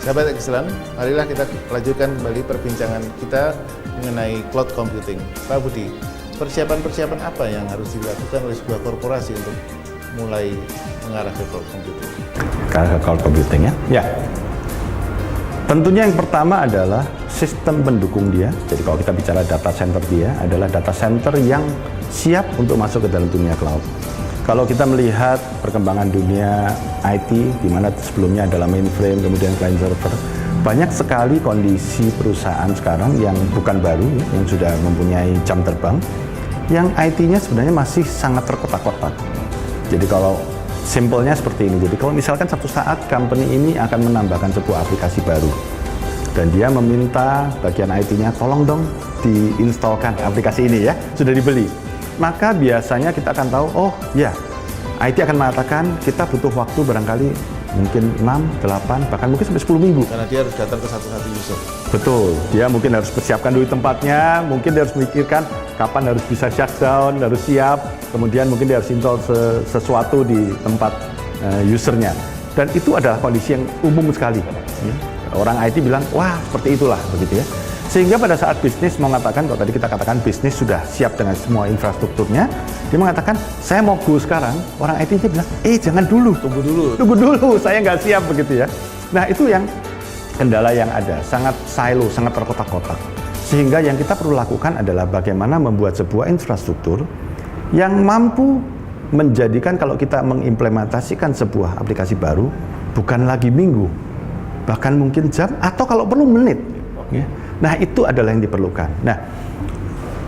Sahabat Excellent, marilah kita lanjutkan kembali perbincangan kita mengenai cloud computing. Pak Budi, persiapan-persiapan apa yang harus dilakukan oleh sebuah korporasi untuk mulai mengarah ke cloud computing? Ke cloud computing ya? Ya. Tentunya yang pertama adalah sistem pendukung dia. Jadi kalau kita bicara data center dia adalah data center yang siap untuk masuk ke dalam dunia cloud. Kalau kita melihat perkembangan dunia IT, di mana sebelumnya adalah mainframe, kemudian client server, banyak sekali kondisi perusahaan sekarang yang bukan baru, yang sudah mempunyai jam terbang, yang IT-nya sebenarnya masih sangat terkotak-kotak. Jadi kalau simpelnya seperti ini, jadi kalau misalkan satu saat company ini akan menambahkan sebuah aplikasi baru, dan dia meminta bagian IT-nya, tolong dong diinstalkan aplikasi ini ya, sudah dibeli. Maka biasanya kita akan tahu, oh ya, IT akan mengatakan kita butuh waktu barangkali mungkin 6, 8, bahkan mungkin sampai 10 minggu. Karena dia harus datang ke satu-satu user. Betul, dia mungkin harus persiapkan dulu tempatnya, mungkin dia harus memikirkan kapan harus bisa shutdown, harus siap, kemudian mungkin dia harus install sesuatu di tempat usernya. Dan itu adalah kondisi yang umum sekali. Ya. Orang IT bilang, wah seperti itulah, begitu ya. Sehingga pada saat bisnis mengatakan, kalau tadi kita katakan bisnis sudah siap dengan semua infrastrukturnya, dia mengatakan, saya mau go sekarang, orang IT-nya bilang, jangan dulu. Tunggu dulu, saya nggak siap, begitu ya. Nah itu yang kendala yang ada, sangat silo, sangat terkotak-kotak. Sehingga yang kita perlu lakukan adalah bagaimana membuat sebuah infrastruktur yang mampu menjadikan kalau kita mengimplementasikan sebuah aplikasi baru, bukan lagi minggu, bahkan mungkin jam, atau kalau perlu menit. Ya. Nah itu adalah yang diperlukan. Nah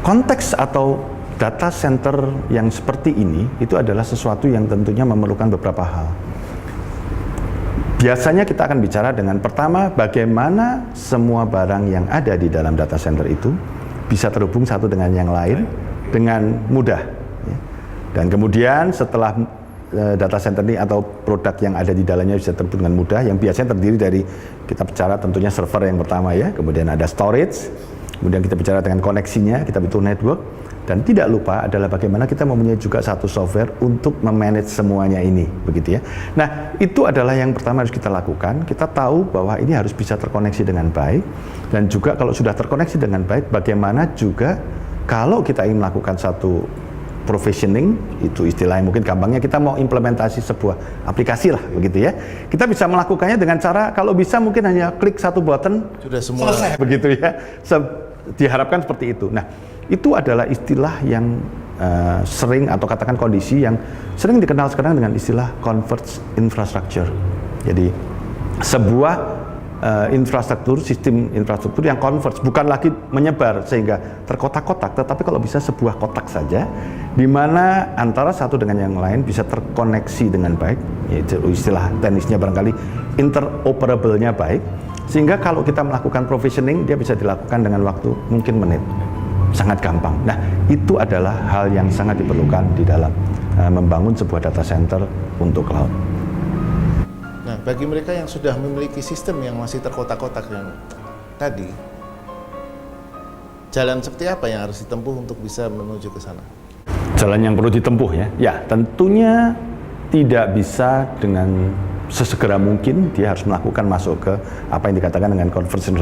konteks atau data center yang seperti ini itu adalah sesuatu yang tentunya memerlukan beberapa hal. Biasanya kita akan bicara dengan pertama bagaimana semua barang yang ada di dalam data center itu bisa terhubung satu dengan yang lain dengan mudah. Dan kemudian setelah data center ini atau produk yang ada di dalamnya bisa terhubung dengan mudah, yang biasanya terdiri dari, kita bicara tentunya server yang pertama ya, kemudian ada storage, kemudian kita bicara dengan koneksinya, kita butuh network, dan tidak lupa adalah bagaimana kita mempunyai juga satu software untuk memanage semuanya ini, begitu ya. Nah itu adalah yang pertama harus kita lakukan. Kita tahu bahwa ini harus bisa terkoneksi dengan baik, dan juga kalau sudah terkoneksi dengan baik, bagaimana juga kalau kita ingin melakukan satu provisioning, itu istilahnya mungkin gampangnya kita mau implementasi sebuah aplikasi lah, begitu ya. Kita bisa melakukannya dengan cara kalau bisa mungkin hanya klik satu button sudah semua selesai, begitu ya. Diharapkan seperti itu. Nah, itu adalah istilah yang sering atau katakan kondisi yang sering dikenal sekarang dengan istilah converged infrastructure. Jadi sebuah infrastruktur, sistem infrastruktur yang converge, bukan lagi menyebar sehingga terkotak-kotak, tetapi kalau bisa sebuah kotak saja, di mana antara satu dengan yang lain bisa terkoneksi dengan baik, yaitu istilah teknisnya barangkali interoperable-nya baik, sehingga kalau kita melakukan provisioning, dia bisa dilakukan dengan waktu mungkin menit, sangat gampang. Nah, itu adalah hal yang sangat diperlukan di dalam membangun sebuah data center untuk cloud. Nah, bagi mereka yang sudah memiliki sistem yang masih terkotak-kotak yang tadi, jalan seperti apa yang harus ditempuh untuk bisa menuju ke sana? Jalan yang perlu ditempuh ya, ya tentunya tidak bisa dengan sesegera mungkin dia harus melakukan masuk ke apa yang dikatakan dengan converged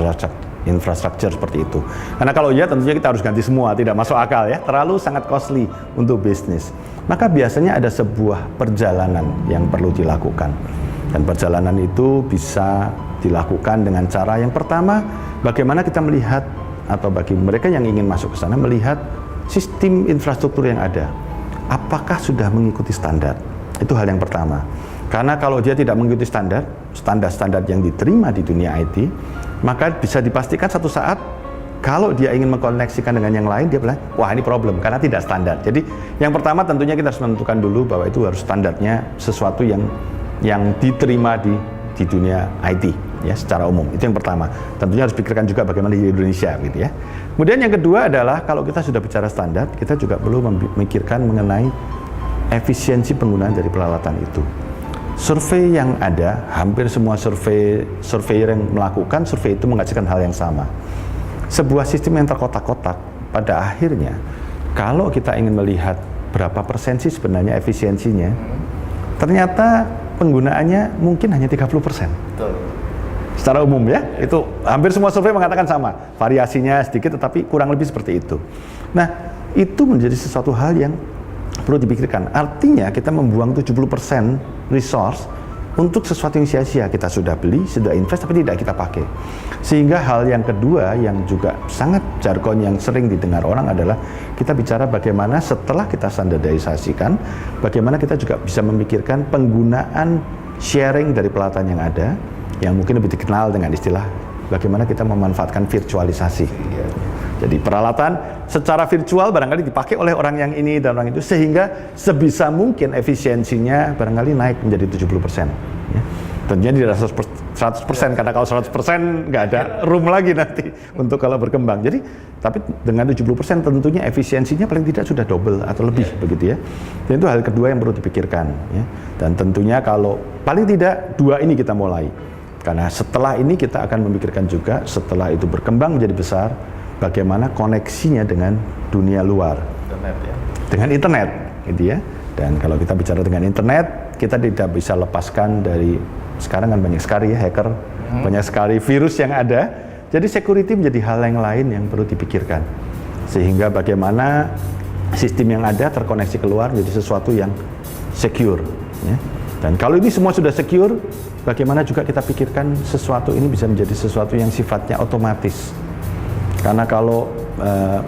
infrastructure seperti itu. Karena kalau ya tentunya kita harus ganti semua, tidak masuk akal ya, terlalu sangat costly untuk bisnis. Maka biasanya ada sebuah perjalanan yang perlu dilakukan. Dan perjalanan itu bisa dilakukan dengan cara yang pertama, bagaimana kita melihat atau bagi mereka yang ingin masuk ke sana melihat sistem infrastruktur yang ada. Apakah sudah mengikuti standar? Itu hal yang pertama. Karena kalau dia tidak mengikuti standar yang diterima di dunia IT, maka bisa dipastikan satu saat kalau dia ingin mengkoneksikan dengan yang lain, dia bilang, wah ini problem karena tidak standar. Jadi yang pertama tentunya kita harus menentukan dulu bahwa itu harus standarnya sesuatu yang diterima di dunia IT ya secara umum. Itu yang pertama. Tentunya harus pikirkan juga bagaimana di Indonesia gitu ya. Kemudian yang kedua adalah kalau kita sudah bicara standar, kita juga perlu memikirkan mengenai efisiensi penggunaan dari peralatan itu. Survei yang ada, hampir semua surveyor yang melakukan survei itu menghasilkan hal yang sama. Sebuah sistem yang terkotak-kotak pada akhirnya kalau kita ingin melihat berapa persen sih sebenarnya efisiensinya, ternyata penggunaannya mungkin hanya 30%. Betul. Secara umum ya, itu hampir semua survei mengatakan sama. Variasinya sedikit tetapi kurang lebih seperti itu. Nah, itu menjadi sesuatu hal yang perlu dipikirkan. Artinya kita membuang 70% resource untuk sesuatu yang sia-sia. Kita sudah beli, sudah invest, tapi tidak kita pakai. Sehingga hal yang kedua yang juga sangat jargon yang sering didengar orang adalah kita bicara bagaimana setelah kita standarisasikan, bagaimana kita juga bisa memikirkan penggunaan sharing dari peralatan yang ada, yang mungkin lebih dikenal dengan istilah bagaimana kita memanfaatkan virtualisasi. Jadi peralatan secara virtual barangkali dipakai oleh orang yang ini dan orang itu, sehingga sebisa mungkin efisiensinya barangkali naik menjadi 70%. Ya. Tentunya tidak 100%, karena kalau 100% nggak ada room lagi nanti untuk kalau berkembang. Jadi, tapi dengan 70% tentunya efisiensinya paling tidak sudah double atau lebih, begitu ya. Dan itu hal kedua yang perlu dipikirkan. Ya. Dan tentunya kalau paling tidak dua ini kita mulai. Karena setelah ini kita akan memikirkan juga setelah itu berkembang menjadi besar, bagaimana koneksinya dengan dunia luar, internet, ya. Dengan internet, gitu ya. Dan kalau kita bicara dengan internet, kita tidak bisa lepaskan dari sekarang kan banyak sekali ya hacker, banyak sekali virus yang ada. Jadi security menjadi hal yang lain yang perlu dipikirkan. Sehingga bagaimana sistem yang ada terkoneksi keluar menjadi sesuatu yang secure. Ya. Dan kalau ini semua sudah secure, bagaimana juga kita pikirkan sesuatu ini bisa menjadi sesuatu yang sifatnya otomatis. Karena kalau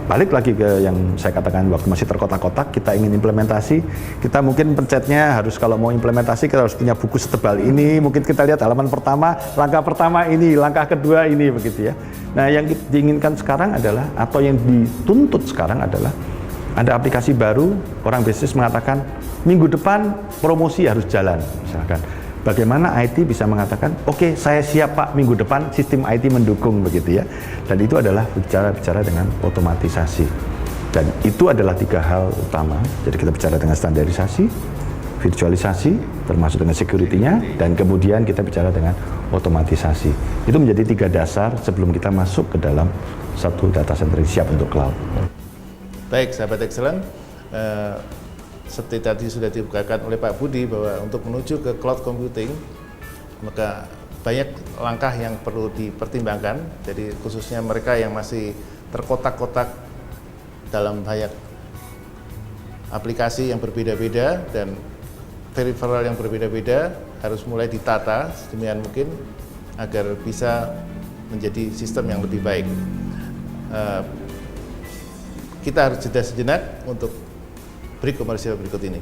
balik lagi ke yang saya katakan waktu masih terkotak-kotak, kita ingin implementasi, kita mungkin pencetnya harus kalau mau implementasi kita harus punya buku setebal ini, mungkin kita lihat halaman pertama, langkah pertama ini, langkah kedua ini, begitu ya. Nah, yang diinginkan sekarang adalah, atau yang dituntut sekarang adalah, ada aplikasi baru, orang bisnis mengatakan, minggu depan promosi harus jalan, misalkan. Bagaimana IT bisa mengatakan, oke, saya siap Pak, minggu depan sistem IT mendukung, begitu ya. Dan itu adalah bicara dengan otomatisasi. Dan itu adalah tiga hal utama. Jadi kita bicara dengan standarisasi, virtualisasi, termasuk dengan security-nya, dan kemudian kita bicara dengan otomatisasi. Itu menjadi tiga dasar sebelum kita masuk ke dalam satu data center yang siap untuk cloud. Baik, sahabat Excellent. Seperti tadi sudah dibukakan oleh Pak Budi bahwa untuk menuju ke cloud computing maka banyak langkah yang perlu dipertimbangkan. Jadi khususnya mereka yang masih terkotak-kotak dalam banyak aplikasi yang berbeda-beda dan peripheral yang berbeda-beda harus mulai ditata sedemikian mungkin agar bisa menjadi sistem yang lebih baik. Kita harus jeda sejenak untuk break komersial berikut ini.